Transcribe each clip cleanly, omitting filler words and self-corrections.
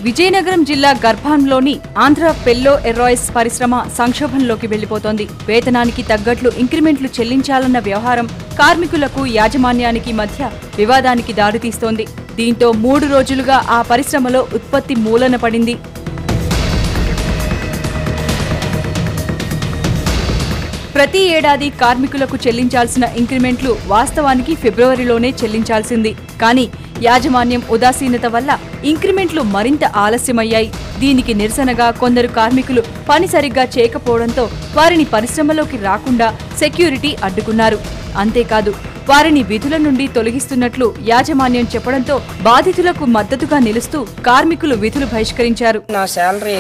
విజయనగరం జిల్లా గర్భాన్లోని ఆంధ్ర పెల్లో ఎర్రాయిస్ పరిశ్రమ సంక్షోభంలోకి వెళ్లిపోతోంది. వేతనానికి తగ్గట్లు ఇంక్రిమెంట్లు చెల్లించాలన్న వ్యవహారం కార్మికులకు యాజమాన్యానికి మధ్య వివాదానికి దారితీస్తోంది. దీంతో 3 రోజులుగా ఆ పరిశ్రమలో ఉత్పత్తి మూలన పడింది. ప్రతి ఏడాది కార్మికులకు చెల్లించాల్సిన ఇంక్రిమెంట్లు వాస్తవానికి ఫిబ్రవరిలోనే చెల్లించాల్సింది. కానీ యాజమాన్యం ఉదాసీనత వల్ల ఇంక్రిమెంట్లు మరింత ఆలస్యమయ్యాయి. దీనికి నిరసనగా కొందరు కార్మికులు పని సరిగ్గా చేయకపోవడంతో వారిని పరిశ్రమలోకి రాకుండా సెక్యూరిటీ అడ్డుకున్నారు. అంతేకాదు వారిని విధుల నుండి తొలగిస్తున్నట్లు యాజమాన్యం చెప్పడంతో బాధితులకు మద్దతుగా నిలుస్తూ కార్మికులు విధులు బహిష్కరించారు. నా శాలరీ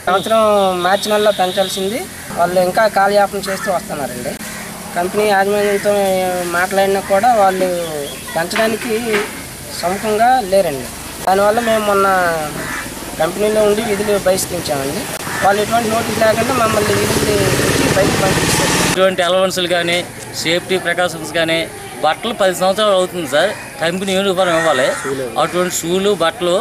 సంవత్సరం మార్చి నెలలో పెంచాల్సింది వాళ్ళు ఇంకా కాలయాపన చేస్తూ వస్తున్నారండి. కంపెనీ యాజమాన్యంతో మాట్లాడినా కూడా వాళ్ళు పెంచడానికి సముఖంగా లేరండి. దానివల్ల మేము మొన్న కంపెనీలో ఉండి విధులు బహిష్కరించామండి. వాళ్ళు ఎటువంటి నోటీస్ లేకుండా మమ్మల్ని విధులు బయటకు పంపిస్తారు. ఇటువంటి అలవెన్సులు కానీ సేఫ్టీ ప్రికాషన్స్ కానీ బట్టలు 10 సంవత్సరాలు అవుతుంది సార్. కంపెనీ యూనిఫామ్ ఇవ్వాలి. అటువంటి షూలు బట్టలు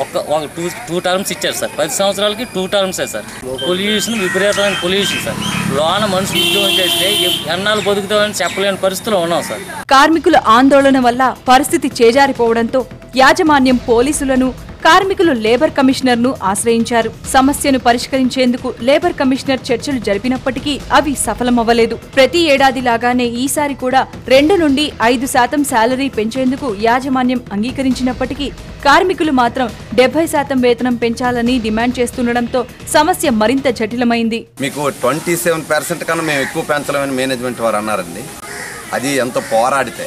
ఒక టూ టర్మ్స్ ఇచ్చారు సార్. 10 సంవత్సరాలకి 2 టర్మ్సే సార్. పొల్యూషన్ విపరీతమైన పొల్యూషన్ సార్. లోన మనుషులు ఉద్యోగం చేస్తే ఎన్నాళ్ళు బతుకుతామని చెప్పలేని పరిస్థితుల్లో ఉన్నాం సార్. కార్మికుల ఆందోళన వల్ల పరిస్థితి చేజారిపోవడంతో యాజమాన్యం పోలీసులను, కార్మికులు లేబర్ కమిషనర్ ను ఆశ్రయించారు. సమస్యను పరిష్కరించేందుకు లేబర్ కమిషనర్ చర్చలు జరిపినప్పటికీ అవి సఫలమవ్వలేదు. ప్రతి ఏడాదిలాగానే ఈసారి కూడా 2 నుండి 5% శాలరీ పెంచేందుకు యాజమాన్యం అంగీకరించినప్పటికీ కార్మికులు మాత్రం 70% వేతనం పెంచాలని డిమాండ్ చేస్తుండటంతో సమస్య మరింత జటిలమైంది. మీకు 27% కన్నా మేము ఎక్కువ పెంచలేమని మేనేజ్మెంట్ వారు అన్నారండి. అది ఎంతో పోరాడితే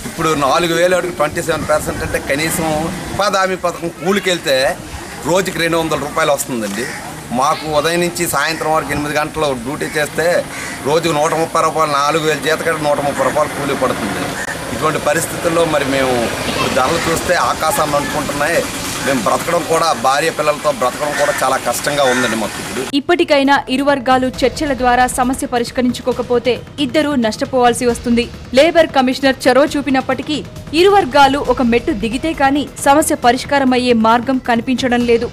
ఇప్పుడు 4,000 అడుగు 27% అంటే కనీసం ఉపాధి హామీ పథకం కూలికి వెళ్తే రోజుకి 200 రూపాయలు వస్తుందండి. మాకు ఉదయం నుంచి సాయంత్రం వరకు 8 గంటలు డ్యూటీ చేస్తే రోజుకు 130 రూపాయలు, 4,000 జీతకాడ 130 రూపాయలు కూలి పడుతుంది. ఇటువంటి పరిస్థితుల్లో మరి మేము ఇప్పుడు ధరలు చూస్తే ఆకాశాన్ని అంటుకుంటున్నాయి. మేము బ్రతకడం కూడా, భార్య పిల్లలతో బ్రతకడం కూడా చాలా కష్టంగా ఉందండి మాకు. ఇప్పటికైనా ఇరు వర్గాలు చర్చల ద్వారా సమస్య పరిష్కరించుకోకపోతే ఇద్దరూ నష్టపోవాల్సి వస్తుంది. లేబర్ కమిషనర్ చొరవ చూపినప్పటికీ ఇరు వర్గాలు ఒక మెట్టు దిగితే కానీ సమస్య పరిష్కారమయ్యే మార్గం కనిపించడం లేదు.